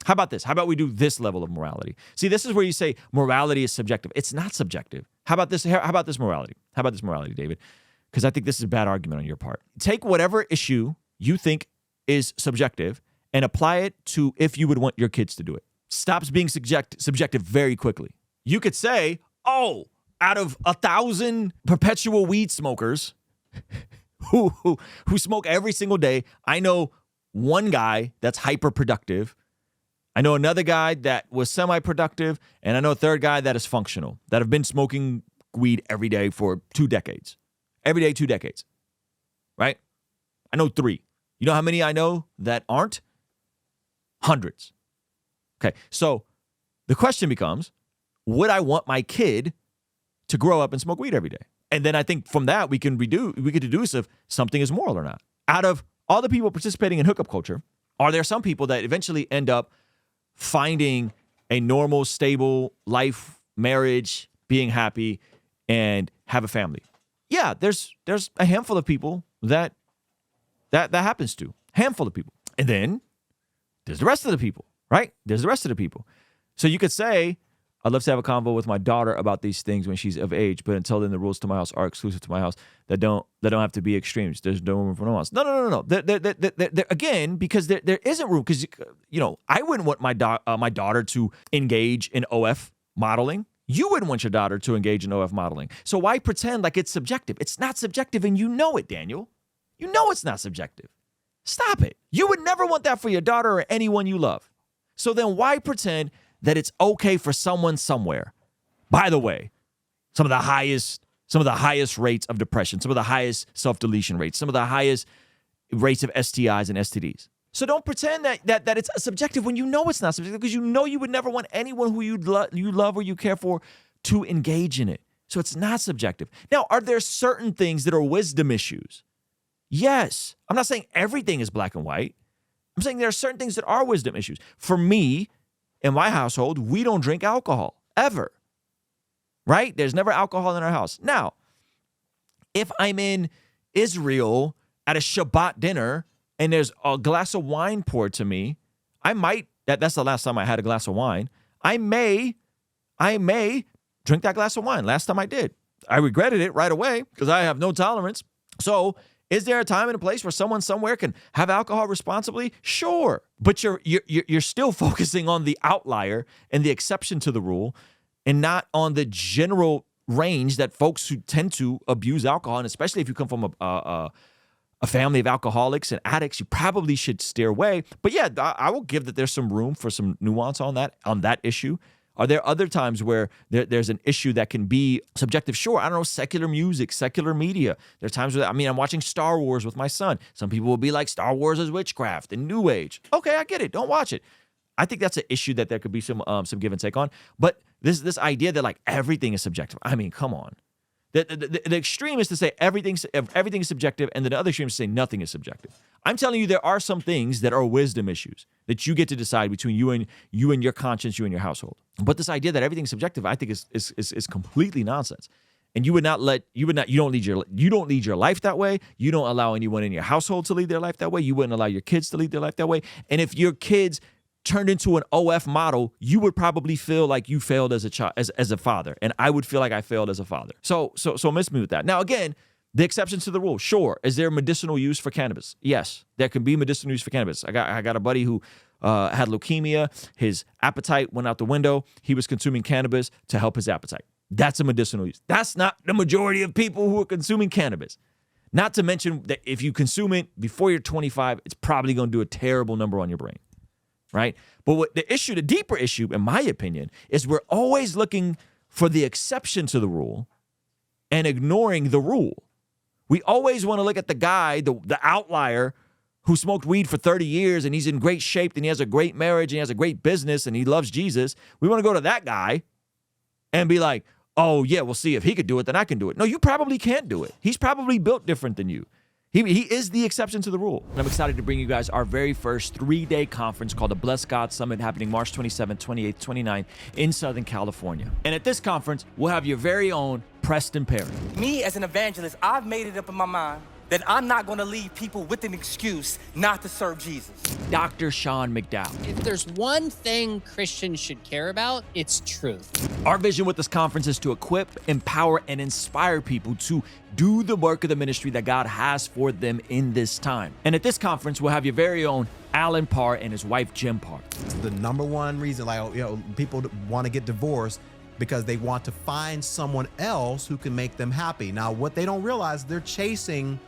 How about this? How about we do this level of morality? See, this is where you say morality is subjective. It's not subjective. How about this? How about this morality? How about this morality, David? Because I think this is a bad argument on your part. Take whatever issue you think is subjective and apply it to if you would want your kids to do it. Stops being subjective very quickly. You could say, oh, out of 1,000 perpetual weed smokers who smoke every single day, I know one guy that's hyper productive. I know another guy that was semi-productive, and I know a third guy that is functional, that have been smoking weed every day for 2 decades. Every day, 2 decades, right? I know 3. You know how many I know that aren't? Hundreds. Okay, so the question becomes, would I want my kid to grow up and smoke weed every day? And then I think from that, we could deduce if something is moral or not. Out of all the people participating in hookup culture, are there some people that eventually end up finding a normal, stable life, marriage, being happy, and have a family? Yeah, there's a handful of people that happens to. Handful of people. And then there's the rest of the people, right? There's the rest of the people. So you could say, I'd love to have a convo with my daughter about these things when she's of age, but until then, the rules to my house are exclusive to my house. That don't have to be extremes. There's no room for no one else. No. Again, because there isn't room. Because I wouldn't want my daughter to engage in OF modeling. You wouldn't want your daughter to engage in OF modeling. So why pretend like it's subjective? It's not subjective, and you know it, Daniel. You know it's not subjective. Stop it. You would never want that for your daughter or anyone you love. So then why pretend that it's okay for someone somewhere? By the way, some of the highest rates of depression, some of the highest self-deletion rates, some of the highest rates of STIs and STDs. So don't pretend that it's subjective when you know it's not subjective, because you know you would never want anyone who you love or you care for to engage in it. So it's not subjective. Now, are there certain things that are wisdom issues? Yes. I'm not saying everything is black and white. I'm saying there are certain things that are wisdom issues. For me, in my household, we don't drink alcohol, ever. Right? There's never alcohol in our house. Now, if I'm in Israel at a Shabbat dinner and there's a glass of wine poured to me, I might, that's the last time I had a glass of wine, I may drink that glass of wine. Last time I did. I regretted it right away because I have no tolerance. So is there a time and a place where someone somewhere can have alcohol responsibly? Sure. But you're still focusing on the outlier and the exception to the rule and not on the general range that folks who tend to abuse alcohol, and especially if you come from a family of alcoholics and addicts, you probably should steer away. But yeah, I will give that there's some room for some nuance on that issue. Are there other times where there's an issue that can be subjective? Sure. I don't know, secular music, secular media. There are times where, I'm watching Star Wars with my son. Some people will be like, Star Wars is witchcraft and New Age. Okay, I get it. Don't watch it. I think that's an issue that there could be some give and take on. But this idea that like everything is subjective. Come on. The extreme is to say everything is subjective, and then the other extreme is to say nothing is subjective. I'm telling you, there are some things that are wisdom issues that you get to decide between you and your conscience, you and your household. But this idea that everything is subjective, I think is completely nonsense. And you don't lead your life that way. You don't allow anyone in your household to lead their life that way. You wouldn't allow your kids to lead their life that way. And if your kids turned into an OF model, you would probably feel like you failed as a child, as a father, and I would feel like I failed as a father. So miss me with that. Now, again, the exceptions to the rule. Sure, is there medicinal use for cannabis? Yes, there can be medicinal use for cannabis. I got a buddy who had leukemia. His appetite went out the window. He was consuming cannabis to help his appetite. That's a medicinal use. That's not the majority of people who are consuming cannabis. Not to mention that if you consume it before you're 25, it's probably going to do a terrible number on your brain. Right? But what the deeper issue, in my opinion, is we're always looking for the exception to the rule and ignoring the rule. We always want to look at the guy, the outlier who smoked weed for 30 years and he's in great shape and he has a great marriage and he has a great business and he loves Jesus. We want to go to that guy and be like, oh yeah, we'll see if he could do it, then I can do it. No, you probably can't do it. He's probably built different than you. He is the exception to the rule. And I'm excited to bring you guys our very first 3-day conference called the Bless God Summit, happening March 27th, 28th, 29th in Southern California. And at this conference, we'll have your very own Preston Perry. Me, as an evangelist, I've made it up in my mind that I'm not going to leave people with an excuse not to serve Jesus. Dr. Sean McDowell. If there's one thing Christians should care about, it's truth. Our vision with this conference is to equip, empower, and inspire people to do the work of the ministry that God has for them in this time. And at this conference, we'll have your very own Alan Parr and his wife, Jim Parr. The number one reason, people want to get divorced because they want to find someone else who can make them happy. Now, what they don't realize, they're chasing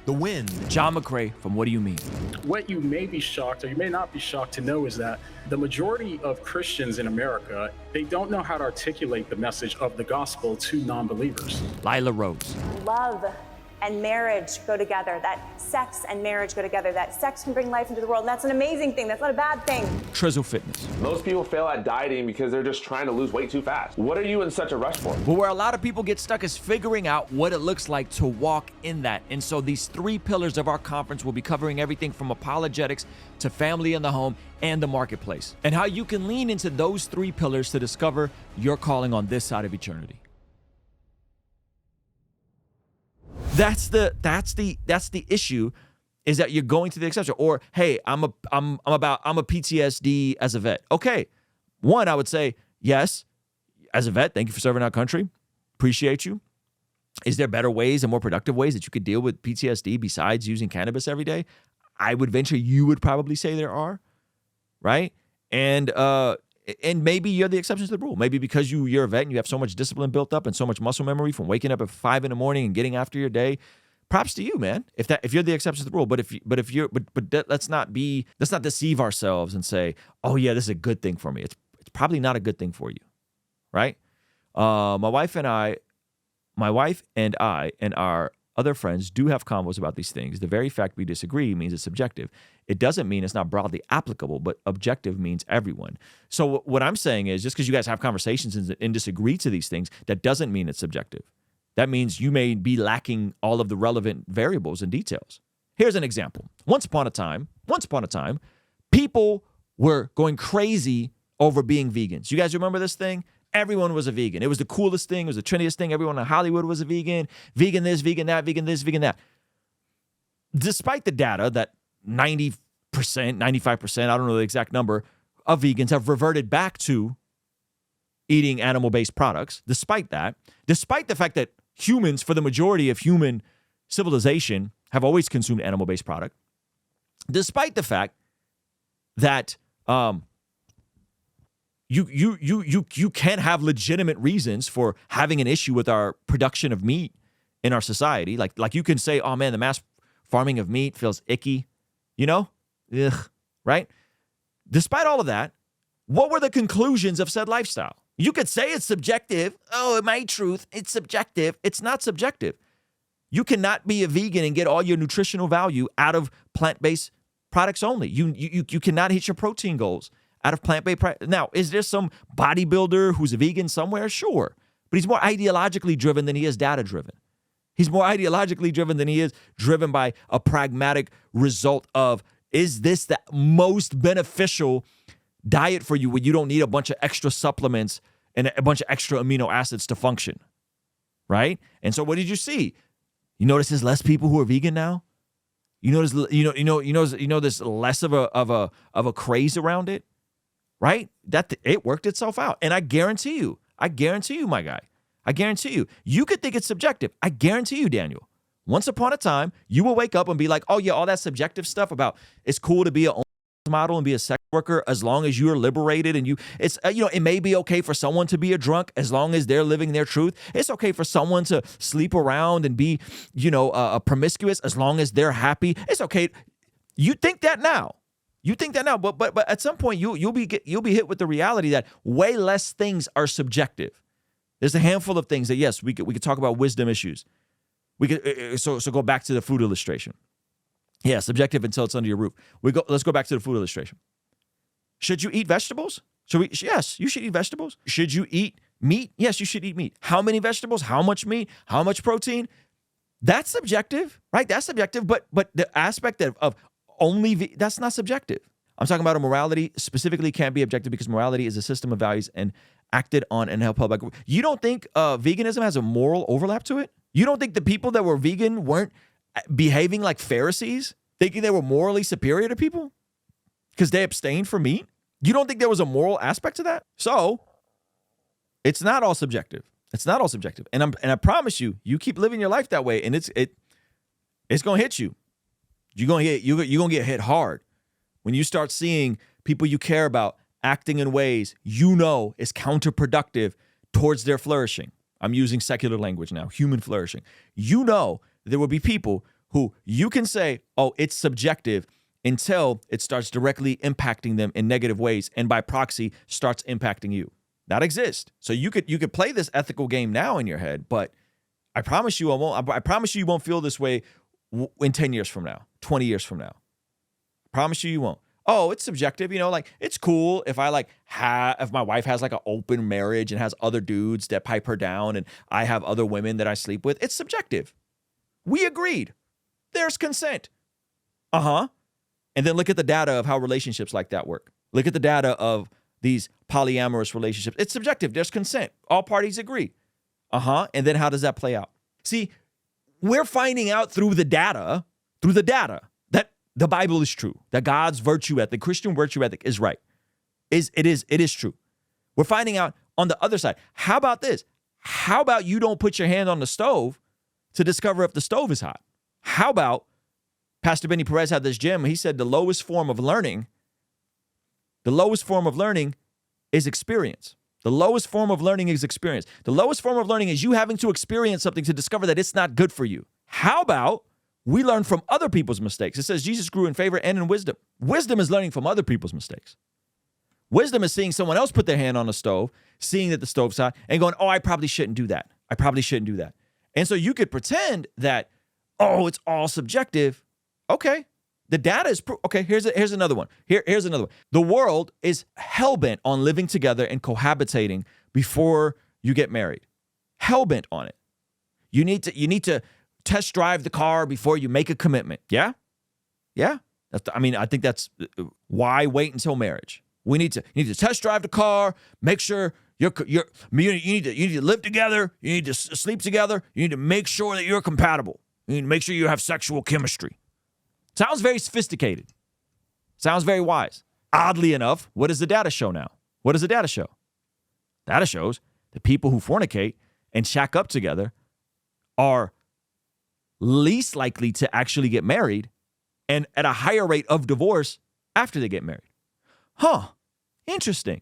the wind. John McCrae from What Do You Mean? What you may be shocked, or you may not be shocked to know, is that the majority of Christians in America, they don't know how to articulate the message of the gospel to non-believers. Lila Rose. Love and marriage go together, that sex and marriage go together, that sex can bring life into the world, and that's an amazing thing, that's not a bad thing. Trizzle Fitness. Most people fail at dieting because they're just trying to lose weight too fast. What are you in such a rush for? But where a lot of people get stuck is figuring out what it looks like to walk in that. And so these 3 pillars of our conference will be covering everything from apologetics to family in the home and the marketplace, and how you can lean into those 3 pillars to discover your calling on this side of eternity. That's the issue, is that you're going to the exception. Or, hey, I'm a PTSD as a vet. Okay. One, I would say, yes, as a vet, thank you for serving our country. Appreciate you. Is there better ways and more productive ways that you could deal with PTSD besides using cannabis every day? I would venture you would probably say there are, right? And maybe you're the exception to the rule. Maybe because you're a vet and you have so much discipline built up and so much muscle memory from waking up at 5 a.m. and getting after your day. Props to you, man. If you're the exception to the rule, but let's not deceive ourselves and say, oh yeah, this is a good thing for me. It's probably not a good thing for you, right? My wife and I and our other friends do have convos about these things. The very fact we disagree means it's subjective. It doesn't mean it's not broadly applicable, but objective means everyone. So what I'm saying is, just because you guys have conversations and disagree to these things, that doesn't mean it's subjective. That means you may be lacking all of the relevant variables and details. Here's an example. Once upon a time, people were going crazy over being vegans. You guys remember this thing? Everyone was a vegan. It was the coolest thing. It was the trendiest thing. Everyone in Hollywood was a vegan. Vegan this, vegan that, vegan this, vegan that. Despite the data that 90%, 95%, I don't know the exact number, of vegans have reverted back to eating animal-based products, despite the fact that humans, for the majority of human civilization, have always consumed animal-based product, despite the fact that you can have legitimate reasons for having an issue with our production of meat in our society. Like you can say, oh man, the mass farming of meat feels icky, ugh, right? Despite all of that, what were the conclusions of said lifestyle? You could say it's subjective. Oh, my truth, it's subjective. It's not subjective. You cannot be a vegan and get all your nutritional value out of plant-based products only. You cannot hit your protein goals out of plant-based. Now, is there some bodybuilder who's a vegan somewhere? Sure. But he's more ideologically driven than he is data-driven. He's more ideologically driven than he is driven by a pragmatic result of, is this the most beneficial diet for you when you don't need a bunch of extra supplements and a bunch of extra amino acids to function, right? And so what did you see? You notice there's less people who are vegan now? You notice there's less of a craze around it, right? That it worked itself out. And I guarantee you, my guy, I guarantee you, you could think it's subjective. I guarantee you, Daniel, once upon a time, you will wake up and be like, oh yeah, all that subjective stuff about it's cool to be a model and be a sex worker as long as you're liberated and it may be okay for someone to be a drunk as long as they're living their truth. It's okay for someone to sleep around and be, promiscuous as long as they're happy. It's okay. You think that now. But at some point you'll be hit with the reality that way less things are subjective. There's a handful of things that, yes, we could talk about wisdom issues. We could so go back to the food illustration. Yeah, subjective until it's under your roof. Let's go back to the food illustration. Should you eat vegetables? Yes, you should eat vegetables. Should you eat meat? Yes, you should eat meat. How many vegetables? How much meat? How much protein? That's subjective, right? That's subjective, but the aspect of only that's not subjective. I'm talking about a morality specifically can't be objective because morality is a system of values and acted on and held by. You don't think veganism has a moral overlap to it? You don't think the people that were vegan weren't behaving like Pharisees, thinking they were morally superior to people because they abstained from meat? You don't think there was a moral aspect to that? So it's not all subjective. It's not all subjective. And I promise you, you keep living your life that way, and it's gonna hit you. You're gonna get hit hard when you start seeing people you care about acting in ways you know is counterproductive towards their flourishing. I'm using secular language now, human flourishing. You know there will be people who you can say, oh, it's subjective, until it starts directly impacting them in negative ways, and by proxy starts impacting you. That exists. So you could play this ethical game now in your head, but I promise you I promise you won't feel this way in 10 years from now, 20 years from now. I promise you won't. Oh, it's subjective, like it's cool if if my wife has like an open marriage and has other dudes that pipe her down and I have other women that I sleep with. It's subjective. We agreed. There's consent. Uh-huh. And then look at the data of how relationships like that work. Look at the data of these polyamorous relationships. It's subjective. There's consent. All parties agree. Uh-huh. And then how does that play out? See, we're finding out through the data that the Bible is true, that God's virtue ethic, Christian virtue ethic is right. It is true. We're finding out on the other side. How about this? How about you don't put your hand on the stove to discover if the stove is hot? How about Pastor Benny Perez had this gym. He said the lowest form of learning is experience. The lowest form of learning is experience. The lowest form of learning is you having to experience something to discover that it's not good for you. How about we learn from other people's mistakes? It says Jesus grew in favor and in wisdom. Wisdom is learning from other people's mistakes. Wisdom is seeing someone else put their hand on the stove, seeing that the stove's hot, and going, oh, I probably shouldn't do that. And so you could pretend that, oh, it's all subjective. Okay. The data is okay. Here's another one. Here's another one. The world is hell-bent on living together and cohabitating before you get married. Hell-bent on it. You need to test drive the car before you make a commitment. Yeah? Yeah. I think that's why wait until marriage. You need to test drive the car, make sure you need to live together, you need to sleep together, you need to make sure that you're compatible. You need to make sure you have sexual chemistry. Sounds very sophisticated. Sounds very wise. Oddly enough, what does the data show now? What does the data show? Data shows that people who fornicate and shack up together are least likely to actually get married and at a higher rate of divorce after they get married. Huh. Interesting.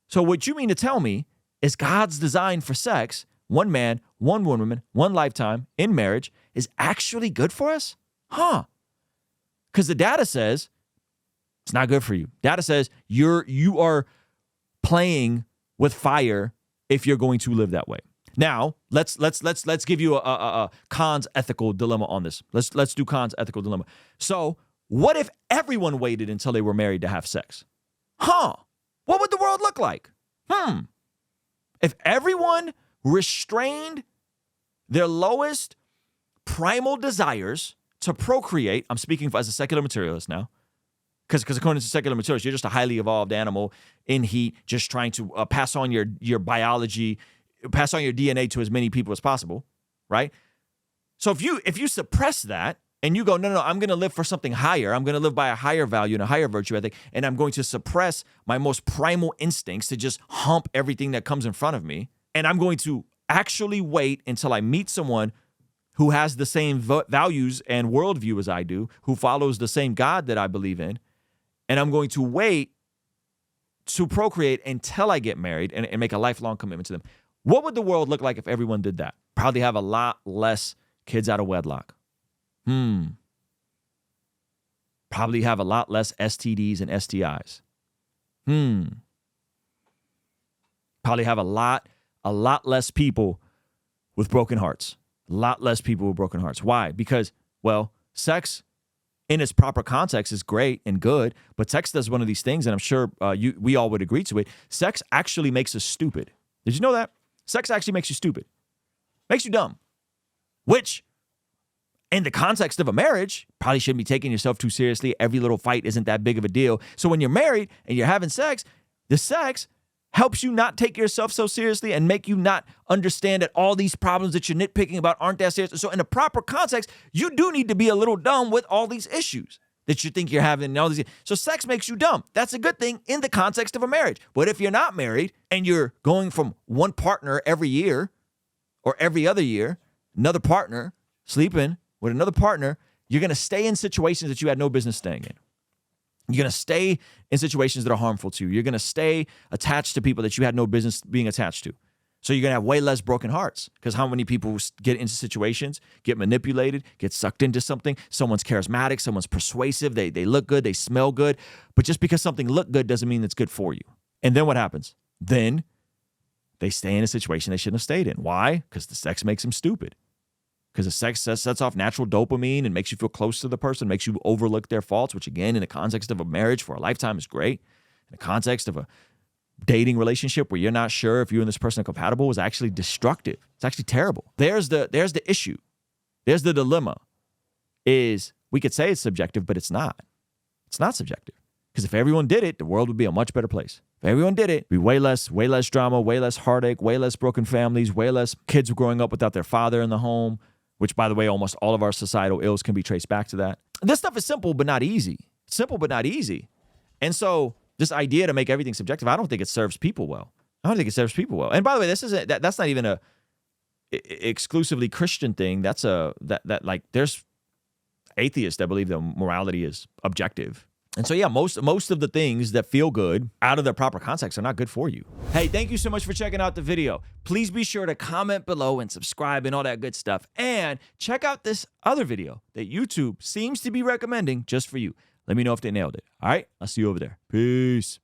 So what you mean to tell me is God's design for sex, one man, one woman, one lifetime in marriage, is actually good for us? Huh. Because the data says it's not good for you. Data says you are playing with fire if you're going to live that way. Now, let's give you a Khan's ethical dilemma on this. Let's do Khan's ethical dilemma. So, what if everyone waited until they were married to have sex? Huh. What would the world look like? If everyone restrained their lowest primal desires to procreate, I'm speaking as a secular materialist now, because according to secular materialists, you're just a highly evolved animal in heat, just trying to pass on your biology, pass on your DNA to as many people as possible, right? So if you suppress that and you go, no, I'm going to live for something higher, I'm going to live by a higher value and a higher virtue ethic, and I'm going to suppress my most primal instincts to just hump everything that comes in front of me, and I'm going to actually wait until I meet someone who has the same values and worldview as I do, who follows the same God that I believe in, and I'm going to wait to procreate until I get married and make a lifelong commitment to them. What would the world look like if everyone did that? Probably have a lot less kids out of wedlock. Probably have a lot less STDs and STIs. Probably have a lot less people with broken hearts. A lot less people with broken hearts. Why? Because, well, sex in its proper context is great and good, but sex does one of these things, and I'm sure we all would agree to it. Sex actually makes us stupid. Did you know that? Sex actually makes you stupid. Makes you dumb. Which, in the context of a marriage, probably shouldn't be taking yourself too seriously. Every little fight isn't that big of a deal. So when you're married and you're having sex, the sex helps you not take yourself so seriously and make you not understand that all these problems that you're nitpicking about aren't that serious. So in the proper context, you do need to be a little dumb with all these issues that you think you're having and all these. So sex makes you dumb. That's a good thing in the context of a marriage. But if you're not married and you're going from one partner every year or every other year, another partner, sleeping with another partner, you're going to stay in situations that you had no business staying in. You're going to stay in situations that are harmful to you. You're going to stay attached to people that you had no business being attached to. So you're going to have way less broken hearts, because how many people get into situations, get manipulated, get sucked into something? Someone's charismatic, someone's persuasive, they look good, they smell good. But just because something looked good doesn't mean it's good for you. And then what happens? Then they stay in a situation they shouldn't have stayed in. Why? Because the sex makes them stupid. Because the sex sets off natural dopamine and makes you feel close to the person, makes you overlook their faults, which again, in the context of a marriage for a lifetime is great. In the context of a dating relationship where you're not sure if you and this person are compatible is actually destructive. It's actually terrible. There's the issue. There's the dilemma. Is we could say it's subjective, but it's not. It's not subjective. Because if everyone did it, the world would be a much better place. If everyone did it, it'd be way less drama, way less heartache, way less broken families, way less kids growing up without their father in the home, which, by the way, almost all of our societal ills can be traced back to that. This stuff is simple, but not easy. Simple, but not easy. And so this idea to make everything subjective, I don't think it serves people well. I don't think it serves people well. And by the way, that's not even a exclusively Christian thing. That's like there's atheists that believe that morality is objective. And so, yeah, most of the things that feel good out of their proper context are not good for you. Hey, thank you so much for checking out the video. Please be sure to comment below and subscribe and all that good stuff. And check out this other video that YouTube seems to be recommending just for you. Let me know if they nailed it. All right? I'll see you over there. Peace.